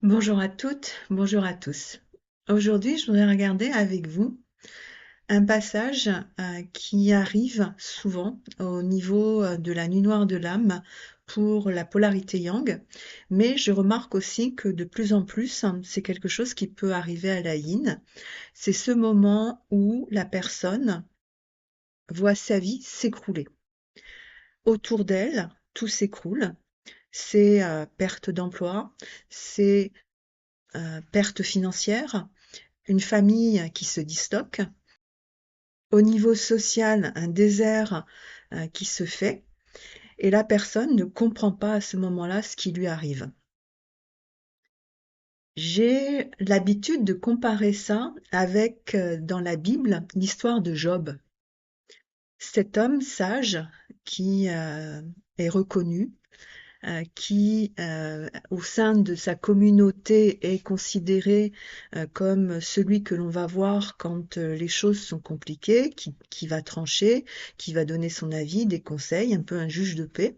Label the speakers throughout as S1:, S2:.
S1: Bonjour à toutes, bonjour à tous. Aujourd'hui, je voudrais regarder avec vous un passage qui arrive souvent au niveau de la nuit noire de l'âme pour la polarité yang, mais je remarque aussi que de plus en plus, c'est quelque chose qui peut arriver à la yin. C'est ce moment où la personne voit sa vie s'écrouler. Autour d'elle, tout s'écroule. C'est perte d'emploi, c'est perte financière, une famille qui se disloque. Au niveau social, un désert qui se fait, et la personne ne comprend pas à ce moment-là ce qui lui arrive. J'ai l'habitude de comparer ça avec, dans la Bible, l'histoire de Job. Cet homme sage qui est reconnu, qui, au sein de sa communauté, est considéré comme celui que l'on va voir quand les choses sont compliquées, qui va trancher, qui va donner son avis, des conseils, un peu un juge de paix,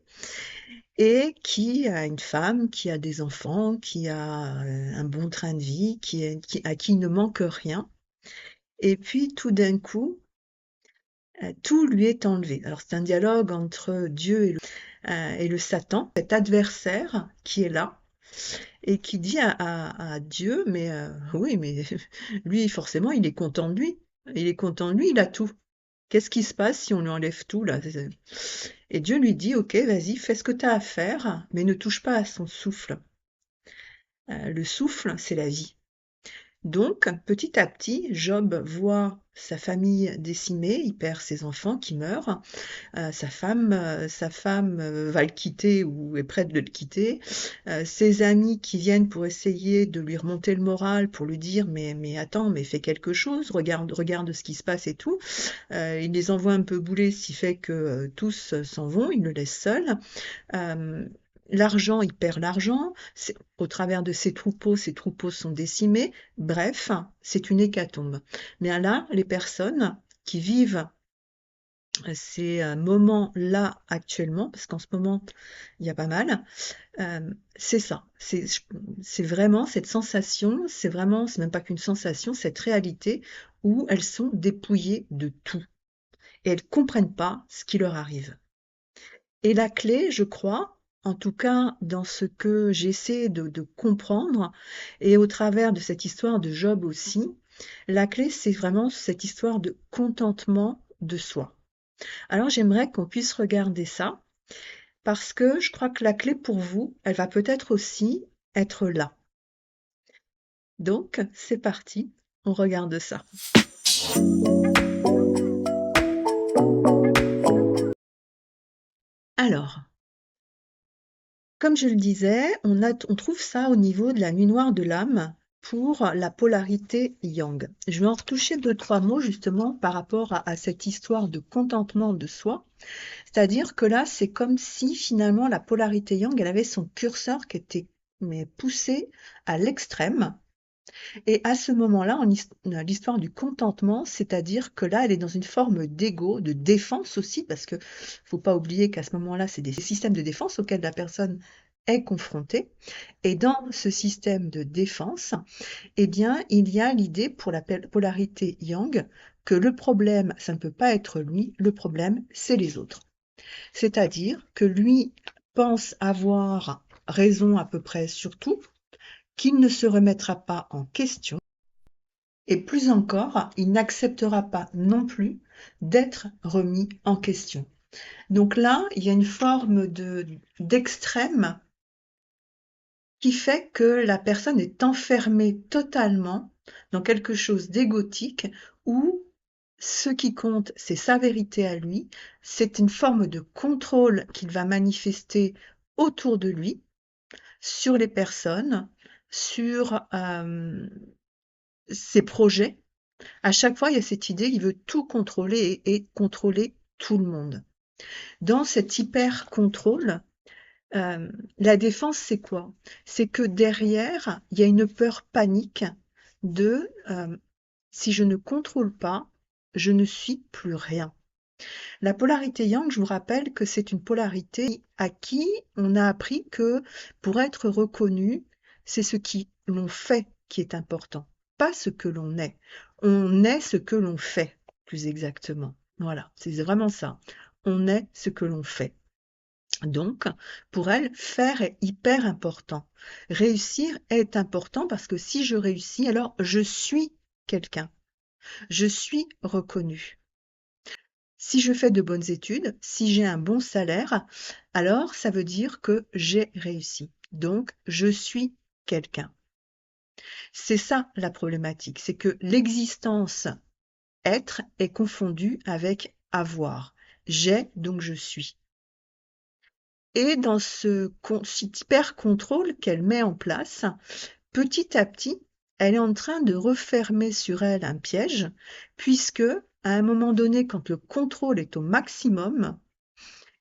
S1: et qui a une femme, qui a des enfants, qui a un bon train de vie, à qui il ne manque rien. Et puis tout d'un coup, tout lui est enlevé. Alors c'est un dialogue entre Dieu et le Satan, cet adversaire qui est là et qui dit à Dieu, mais oui, mais lui, forcément, il est content de lui. Il est content de lui, il a tout. Qu'est-ce qui se passe si on lui enlève tout là? Et Dieu lui dit, ok, vas-y, fais ce que tu as à faire, mais ne touche pas à son souffle. Le souffle, c'est la vie. Donc, petit à petit, Job voit sa famille décimée, il perd ses enfants qui meurent, sa femme va le quitter ou est prête de le quitter. Ses amis qui viennent pour essayer de lui remonter le moral, pour lui dire mais attends, mais fais quelque chose, regarde ce qui se passe et tout. Il les envoie un peu bouler, ce qui fait que tous s'en vont, il le laisse seul. Euh, L'argent, il perd l'argent. Au travers de ses troupeaux sont décimés. Bref, c'est une hécatombe. Mais là, les personnes qui vivent ces moments-là actuellement, parce qu'en ce moment, il y a pas mal, c'est ça. C'est vraiment cette sensation, c'est même pas qu'une sensation, cette réalité où elles sont dépouillées de tout et elles comprennent pas ce qui leur arrive. Et la clé, je crois, en tout cas dans ce que j'essaie de comprendre, et au travers de cette histoire de Job aussi, la clé, c'est vraiment cette histoire de contentement de soi. Alors j'aimerais qu'on puisse regarder ça parce que je crois que la clé pour vous, elle va peut-être aussi être là. Donc, c'est parti, on regarde ça. Alors, comme je le disais, on trouve ça au niveau de la nuit noire de l'âme pour la polarité yang. Je vais en retoucher deux, trois mots justement par rapport à cette histoire de contentement de soi. C'est-à-dire que là, c'est comme si finalement la polarité yang, elle avait son curseur qui était poussé à l'extrême. Et à ce moment-là, l'histoire du contentement, c'est-à-dire que là, elle est dans une forme d'ego, de défense aussi, parce que faut pas oublier qu'à ce moment-là, c'est des systèmes de défense auxquels la personne est confrontée. Et dans ce système de défense, eh bien, il y a l'idée pour la polarité yang que le problème, ça ne peut pas être lui, le problème, c'est les autres. C'est-à-dire que lui pense avoir raison à peu près sur tout, qu'il ne se remettra pas en question, et plus encore, il n'acceptera pas non plus d'être remis en question. Donc là, il y a une forme d'extrême qui fait que la personne est enfermée totalement dans quelque chose d'égotique où ce qui compte, c'est sa vérité à lui, c'est une forme de contrôle qu'il va manifester autour de lui, sur les personnes, sur ses projets. À chaque fois, il y a cette idée, il veut tout contrôler et contrôler tout le monde. Dans cet hyper-contrôle, la défense, c'est quoi? C'est que derrière, il y a une peur panique de si je ne contrôle pas, je ne suis plus rien. La polarité yang, je vous rappelle que c'est une polarité à qui on a appris que pour être reconnu, c'est ce qui l'on fait qui est important, pas ce que l'on est. On est ce que l'on fait, plus exactement. Voilà, c'est vraiment ça. On est ce que l'on fait. Donc, pour elle, faire est hyper important. Réussir est important parce que si je réussis, alors je suis quelqu'un. Je suis reconnue. Si je fais de bonnes études, si j'ai un bon salaire, alors ça veut dire que j'ai réussi. Donc, je suis quelqu'un. C'est ça la problématique, c'est que l'existence être est confondue avec avoir. J'ai, donc je suis. Et dans cet hyper-contrôle qu'elle met en place, petit à petit, elle est en train de refermer sur elle un piège, puisque à un moment donné, quand le contrôle est au maximum,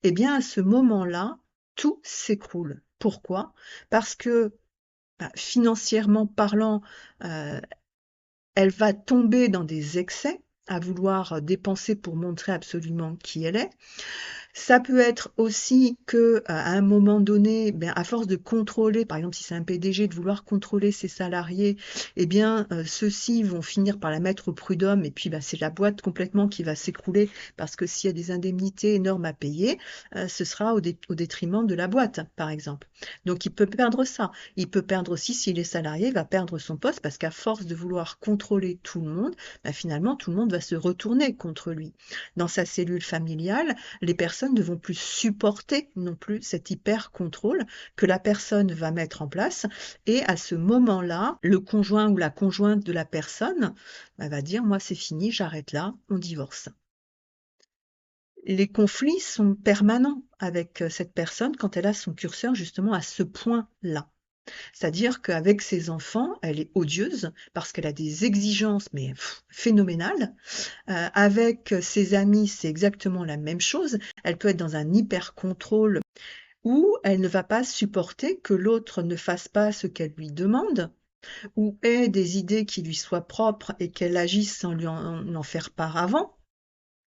S1: eh bien à ce moment-là, tout s'écroule. Pourquoi? Parce que financièrement parlant, elle va tomber dans des excès à vouloir dépenser pour montrer absolument qui elle est. Ça peut être aussi que, à un moment donné, ben, à force de contrôler, par exemple, si c'est un PDG, de vouloir contrôler ses salariés, eh bien, ceux-ci vont finir par la mettre au prud'homme et puis, bah, c'est la boîte complètement qui va s'écrouler parce que s'il y a des indemnités énormes à payer, ce sera au détriment de la boîte, par exemple. Donc, il peut perdre ça. Il peut perdre aussi, s'il est salarié, il va perdre son poste parce qu'à force de vouloir contrôler tout le monde, bah, finalement, tout le monde va se retourner contre lui. Dans sa cellule familiale, les personnes ne vont plus supporter non plus cet hyper-contrôle que la personne va mettre en place. Et à ce moment-là, le conjoint ou la conjointe de la personne va dire, moi c'est fini, j'arrête là, on divorce. Les conflits sont permanents avec cette personne quand elle a son curseur justement à ce point-là. C'est-à-dire qu'avec ses enfants, elle est odieuse parce qu'elle a des exigences mais phénoménales. Avec ses amis, c'est exactement la même chose. Elle peut être dans un hyper contrôle où elle ne va pas supporter que l'autre ne fasse pas ce qu'elle lui demande ou ait des idées qui lui soient propres et qu'elle agisse sans lui en faire part avant.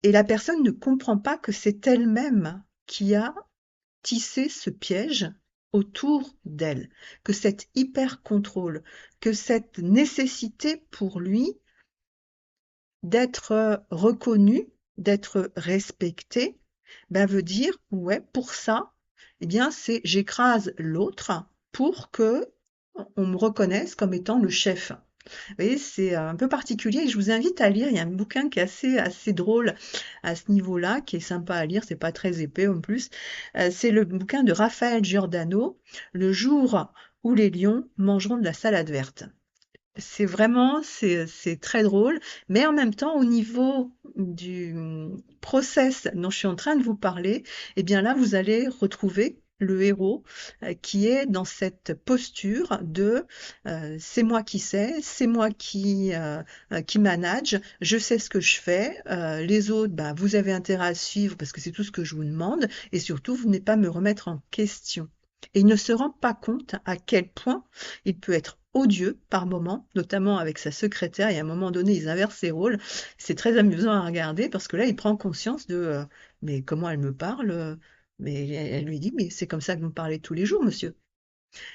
S1: Et la personne ne comprend pas que c'est elle-même qui a tissé ce piège autour d'elle, que cet hyper contrôle, que cette nécessité pour lui d'être reconnu, d'être respecté, veut dire, ouais, pour ça, eh bien, c'est j'écrase l'autre pour que on me reconnaisse comme étant le chef. Vous voyez, c'est un peu particulier et je vous invite à lire. Il y a un bouquin qui est assez drôle à ce niveau-là, qui est sympa à lire. C'est pas très épais en plus. C'est le bouquin de Raphaël Giordano, Le jour où les lions mangeront de la salade verte. C'est vraiment, c'est très drôle, mais en même temps, au niveau du process dont je suis en train de vous parler, eh bien là, vous allez retrouver le héros qui est dans cette posture de c'est moi qui sais, c'est moi qui manage, je sais ce que je fais, les autres, vous avez intérêt à suivre parce que c'est tout ce que je vous demande, et surtout, vous n'êtes pas me remettre en question. Et il ne se rend pas compte à quel point il peut être odieux par moment, notamment avec sa secrétaire, et à un moment donné, ils inversent ses rôles. C'est très amusant à regarder parce que là, il prend conscience de mais comment elle me parle mais elle lui dit, mais c'est comme ça que vous me parlez tous les jours, monsieur.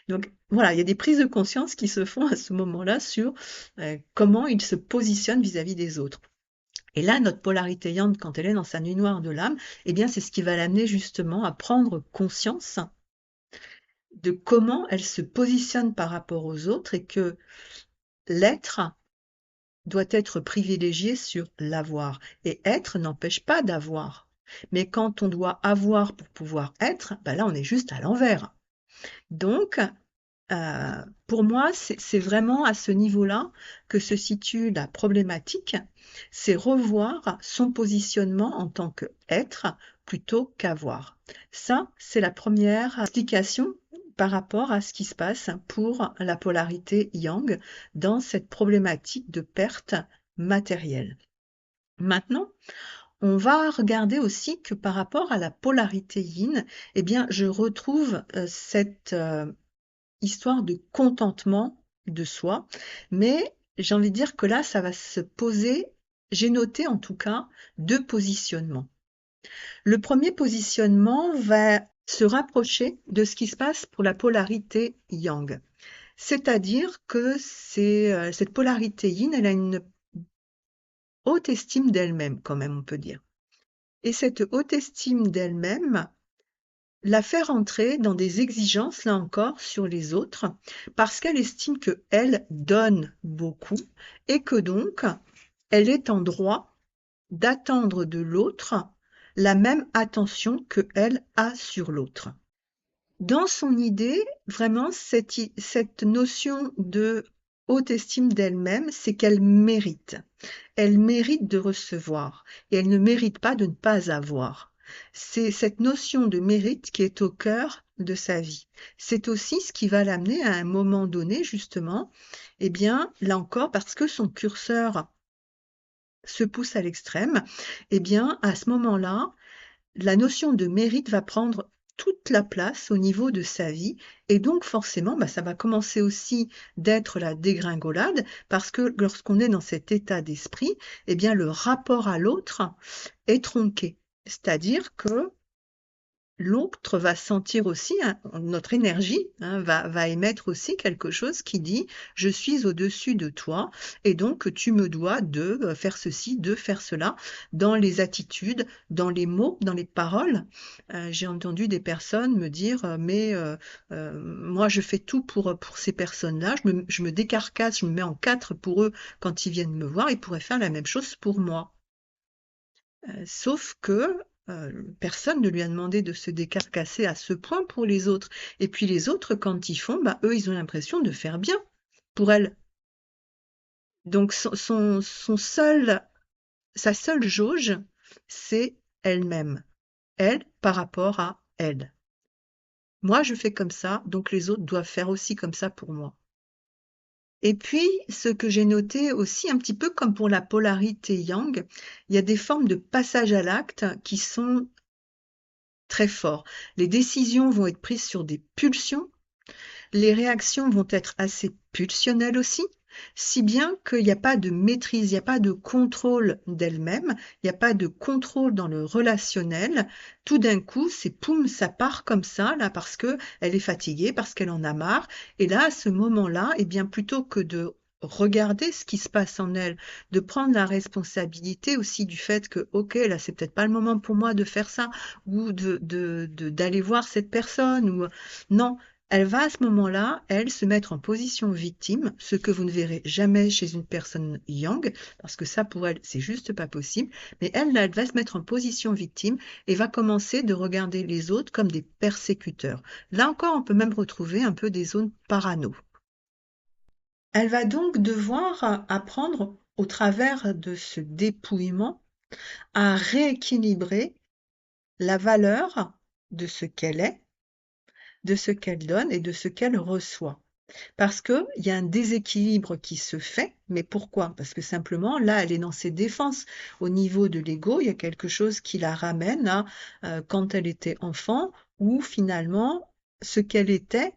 S1: Donc voilà, il y a des prises de conscience qui se font à ce moment-là sur comment il se positionne vis-à-vis des autres. Et là, notre polarité yang, quand elle est dans sa nuit noire de l'âme, eh bien, c'est ce qui va l'amener justement à prendre conscience de comment elle se positionne par rapport aux autres et que l'être doit être privilégié sur l'avoir. Et être n'empêche pas d'avoir. Mais quand on doit avoir pour pouvoir être, là, on est juste à l'envers. Donc, pour moi, c'est vraiment à ce niveau-là que se situe la problématique, c'est revoir son positionnement en tant qu'être plutôt qu'avoir. Ça, c'est la première explication par rapport à ce qui se passe pour la polarité yang dans cette problématique de perte matérielle. Maintenant, on va regarder aussi que par rapport à la polarité yin, eh bien, je retrouve cette histoire de contentement de soi, mais j'ai envie de dire que là, ça va se poser, j'ai noté en tout cas, 2 positionnements. Le premier positionnement va se rapprocher de ce qui se passe pour la polarité yang. C'est-à-dire que cette polarité yin, elle a une haute estime d'elle-même, quand même, on peut dire. Et cette haute estime d'elle-même la fait rentrer dans des exigences, là encore, sur les autres, parce qu'elle estime qu'elle donne beaucoup et que donc, elle est en droit d'attendre de l'autre la même attention qu'elle a sur l'autre. Dans son idée, vraiment, cette notion de haute estime d'elle-même, c'est qu'elle mérite. Elle mérite de recevoir et elle ne mérite pas de ne pas avoir. C'est cette notion de mérite qui est au cœur de sa vie. C'est aussi ce qui va l'amener à un moment donné, justement, eh bien, là encore, parce que son curseur se pousse à l'extrême, eh bien, à ce moment-là, la notion de mérite va prendre toute la place au niveau de sa vie et donc forcément, ça va commencer aussi d'être la dégringolade parce que lorsqu'on est dans cet état d'esprit, eh bien le rapport à l'autre est tronqué. C'est-à-dire que l'autre va sentir aussi, notre énergie va émettre aussi quelque chose qui dit je suis au-dessus de toi et donc tu me dois de faire ceci, de faire cela dans les attitudes, dans les mots, dans les paroles. J'ai entendu des personnes me dire moi je fais tout pour ces personnes-là, je me décarcasse, je me mets en quatre pour eux quand ils viennent me voir, ils pourraient faire la même chose pour moi. Sauf que personne ne lui a demandé de se décarcasser à ce point pour les autres. Et puis les autres, quand ils font, eux, ils ont l'impression de faire bien pour elle. Donc sa seule jauge, c'est elle-même. Elle par rapport à elle. Moi, je fais comme ça, donc les autres doivent faire aussi comme ça pour moi. Et puis, ce que j'ai noté aussi, un petit peu comme pour la polarité yang, il y a des formes de passage à l'acte qui sont très forts. Les décisions vont être prises sur des pulsions, les réactions vont être assez pulsionnelles aussi, si bien qu'il n'y a pas de maîtrise, il n'y a pas de contrôle d'elle-même, il n'y a pas de contrôle dans le relationnel. Tout d'un coup, c'est poum, ça part comme ça, là, parce que elle est fatiguée, parce qu'elle en a marre. Et là, à ce moment-là, eh bien, plutôt que de regarder ce qui se passe en elle, de prendre la responsabilité aussi du fait que, ok, là, c'est peut-être pas le moment pour moi de faire ça, ou d'aller voir cette personne, ou non, elle va à ce moment-là, elle, se mettre en position victime, ce que vous ne verrez jamais chez une personne yang, parce que ça, pour elle, c'est juste pas possible. Mais elle, là, elle va se mettre en position victime et va commencer de regarder les autres comme des persécuteurs. Là encore, on peut même retrouver un peu des zones parano. Elle va donc devoir apprendre, au travers de ce dépouillement, à rééquilibrer la valeur de ce qu'elle est, de ce qu'elle donne et de ce qu'elle reçoit. Parce qu'il y a un déséquilibre qui se fait, mais pourquoi? Parce que simplement, là, elle est dans ses défenses. Au niveau de l'ego, il y a quelque chose qui la ramène à quand elle était enfant, où finalement, ce qu'elle était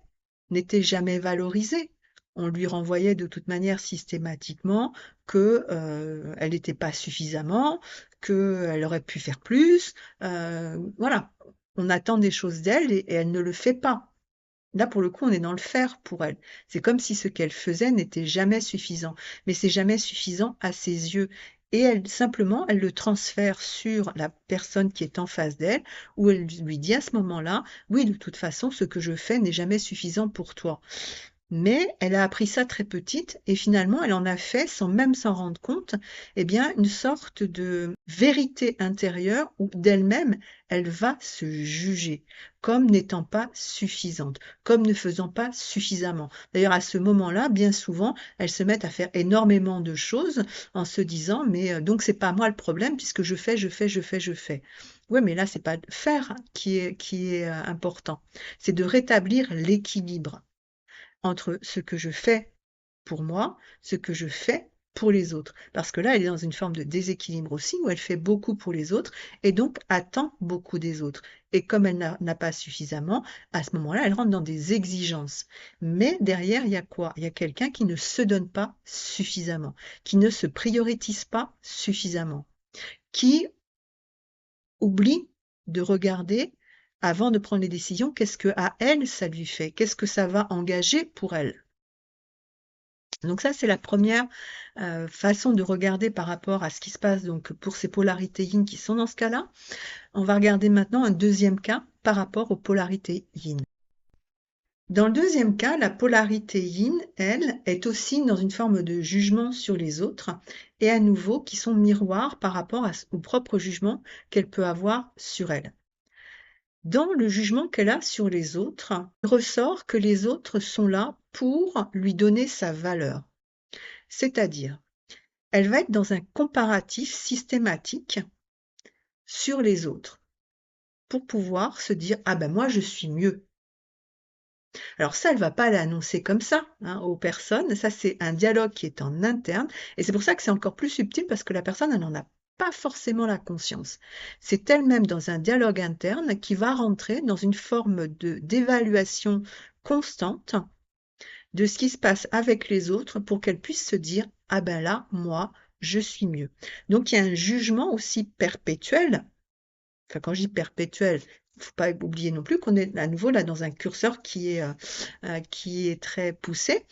S1: n'était jamais valorisé. On lui renvoyait de toute manière systématiquement que elle n'était pas suffisamment, qu'elle aurait pu faire plus. Voilà, on attend des choses d'elle et elle ne le fait pas. Là, pour le coup, on est dans le faire pour elle. C'est comme si ce qu'elle faisait n'était jamais suffisant. Mais c'est jamais suffisant à ses yeux. Et elle, simplement, elle le transfère sur la personne qui est en face d'elle, où elle lui dit à ce moment-là, oui, de toute façon, ce que je fais n'est jamais suffisant pour toi. Mais elle a appris ça très petite et finalement, elle en a fait, sans même s'en rendre compte, eh bien, une sorte de vérité intérieure où d'elle-même, elle va se juger comme n'étant pas suffisante, comme ne faisant pas suffisamment. D'ailleurs, à ce moment-là, bien souvent, elles se mettent à faire énormément de choses en se disant, mais donc c'est pas moi le problème puisque je fais, je fais, je fais, je fais. Oui, mais là, c'est pas faire qui est important, c'est de rétablir l'équilibre entre ce que je fais pour moi, ce que je fais pour les autres. Parce que là, elle est dans une forme de déséquilibre aussi, où elle fait beaucoup pour les autres et donc attend beaucoup des autres. Et comme elle n'a pas suffisamment, à ce moment-là, elle rentre dans des exigences. Mais derrière, il y a quoi? Il y a quelqu'un qui ne se donne pas suffisamment, qui ne se priorise pas suffisamment, qui oublie de regarder avant de prendre les décisions, qu'est-ce que à elle ça lui fait, qu'est-ce que ça va engager pour elle. Donc ça, c'est la première façon de regarder par rapport à ce qui se passe donc pour ces polarités yin qui sont dans ce cas-là. On va regarder maintenant un deuxième cas par rapport aux polarités yin. Dans le deuxième cas, la polarité yin, elle, est aussi dans une forme de jugement sur les autres et à nouveau qui sont miroirs par rapport au propre jugement qu'elle peut avoir sur elle. Dans le jugement qu'elle a sur les autres, il ressort que les autres sont là pour lui donner sa valeur. C'est-à-dire, elle va être dans un comparatif systématique sur les autres pour pouvoir se dire « Ah ben moi je suis mieux ». Alors ça, elle va pas l'annoncer comme ça aux personnes. Ça, c'est un dialogue qui est en interne. Et c'est pour ça que c'est encore plus subtil parce que la personne, elle n'en a pas forcément la conscience. C'est elle-même dans un dialogue interne qui va rentrer dans une forme d'évaluation constante de ce qui se passe avec les autres pour qu'elle puisse se dire « Ah ben là, moi, je suis mieux ». Donc il y a un jugement aussi perpétuel. Enfin, quand je dis perpétuel, il ne faut pas oublier non plus qu'on est à nouveau là dans un curseur qui est très poussé.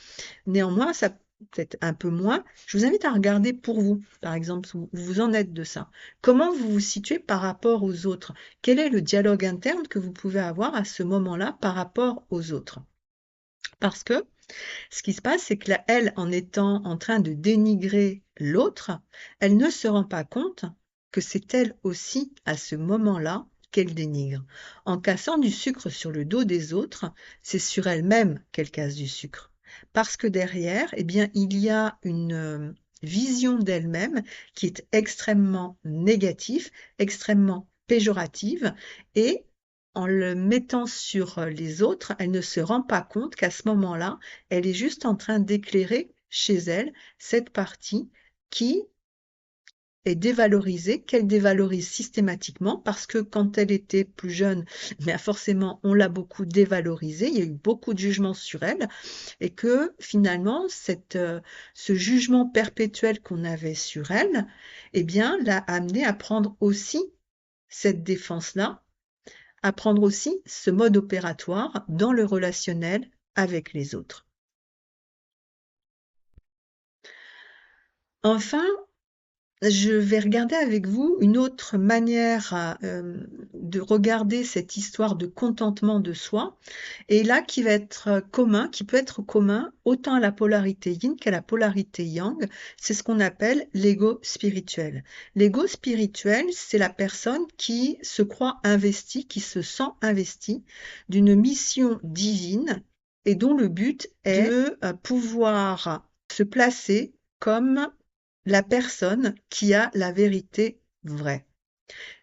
S1: Néanmoins, ça peut-être un peu moins. Je vous invite à regarder pour vous, par exemple, où vous en êtes de ça. Comment vous vous situez par rapport aux autres? Quel est le dialogue interne que vous pouvez avoir à ce moment-là par rapport aux autres? Parce que ce qui se passe, c'est que là, elle, en étant en train de dénigrer l'autre, elle ne se rend pas compte que c'est elle aussi, à ce moment-là, qu'elle dénigre. En cassant du sucre sur le dos des autres, c'est sur elle-même qu'elle casse du sucre. Parce que derrière, eh bien, il y a une vision d'elle-même qui est extrêmement négative, extrêmement péjorative, et en le mettant sur les autres, elle ne se rend pas compte qu'à ce moment-là, elle est juste en train d'éclairer chez elle cette partie qui est dévalorisée, qu'elle dévalorise systématiquement parce que quand elle était plus jeune, mais forcément on l'a beaucoup dévalorisée, il y a eu beaucoup de jugements sur elle et que finalement ce jugement perpétuel qu'on avait sur elle, eh bien l'a amenée à prendre aussi cette défense-là, à prendre aussi ce mode opératoire dans le relationnel avec les autres. Enfin, je vais regarder avec vous une autre manière de regarder cette histoire de contentement de soi, et là qui va être commun, qui peut être commun autant à la polarité yin qu'à la polarité yang, c'est ce qu'on appelle l'ego spirituel. L'ego spirituel, c'est la personne qui se croit investie, qui se sent investie d'une mission divine et dont le but est de pouvoir se placer comme la personne qui a la vérité vraie.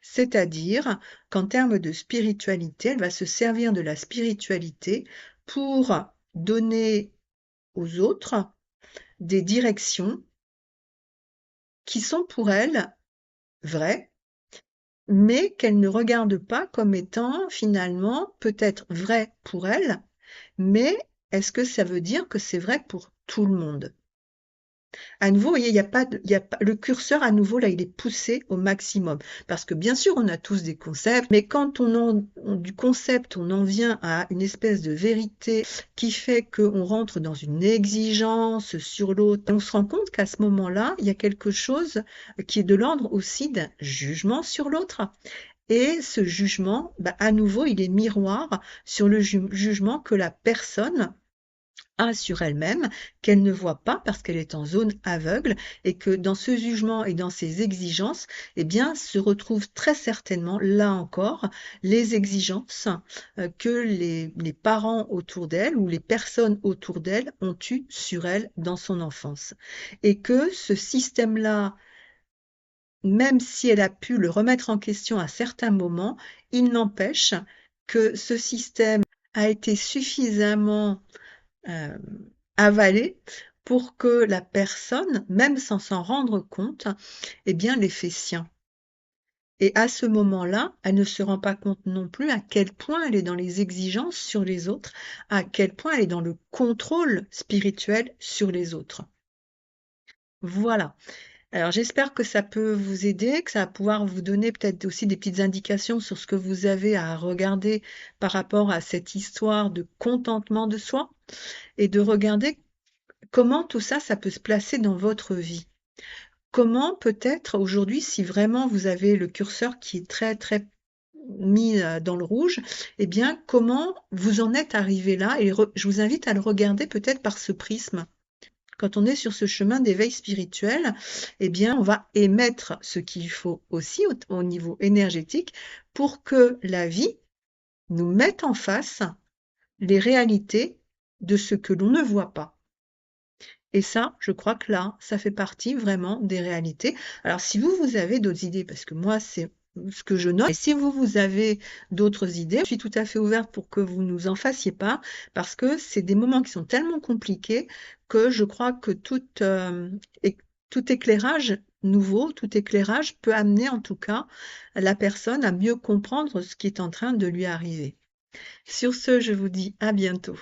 S1: C'est-à-dire qu'en termes de spiritualité, elle va se servir de la spiritualité pour donner aux autres des directions qui sont pour elle vraies, mais qu'elle ne regarde pas comme étant finalement peut-être vraies pour elle, mais est-ce que ça veut dire que c'est vrai pour tout le monde? À nouveau, vous voyez, le curseur, à nouveau, là, il est poussé au maximum. Parce que bien sûr, on a tous des concepts, mais quand du concept, on en vient à une espèce de vérité qui fait qu'on rentre dans une exigence sur l'autre, on se rend compte qu'à ce moment-là, il y a quelque chose qui est de l'ordre aussi d'un jugement sur l'autre. Et ce jugement, à nouveau, il est miroir sur le jugement que la personne a sur elle-même, qu'elle ne voit pas parce qu'elle est en zone aveugle et que dans ce jugement et dans ces exigences, eh bien, se retrouvent très certainement, là encore, les exigences que les parents autour d'elle ou les personnes autour d'elle ont eues sur elle dans son enfance. Et que ce système-là, même si elle a pu le remettre en question à certains moments, il n'empêche que ce système a été suffisamment avalé pour que la personne, même sans s'en rendre compte, eh bien, les fait siens. Et à ce moment-là, elle ne se rend pas compte non plus à quel point elle est dans les exigences sur les autres, à quel point elle est dans le contrôle spirituel sur les autres. Voilà. Alors j'espère que ça peut vous aider, que ça va pouvoir vous donner peut-être aussi des petites indications sur ce que vous avez à regarder par rapport à cette histoire de contentement de soi et de regarder comment tout ça, ça peut se placer dans votre vie? Comment peut-être aujourd'hui, si vraiment vous avez le curseur qui est très, très mis, dans le rouge, eh bien, comment vous en êtes arrivé là? Et je vous invite à le regarder peut-être par ce prisme. Quand on est sur ce chemin d'éveil spirituel, eh bien, on va émettre ce qu'il faut aussi au niveau énergétique pour que la vie nous mette en face les réalités de ce que l'on ne voit pas. Et ça, je crois que là, ça fait partie vraiment des réalités. Alors, si vous, vous avez d'autres idées, parce que moi, c'est ce que je note, et si vous, vous avez d'autres idées, je suis tout à fait ouverte pour que vous nous en fassiez part, parce que c'est des moments qui sont tellement compliqués que je crois que tout éclairage nouveau, tout éclairage peut amener en tout cas la personne à mieux comprendre ce qui est en train de lui arriver. Sur ce, je vous dis à bientôt.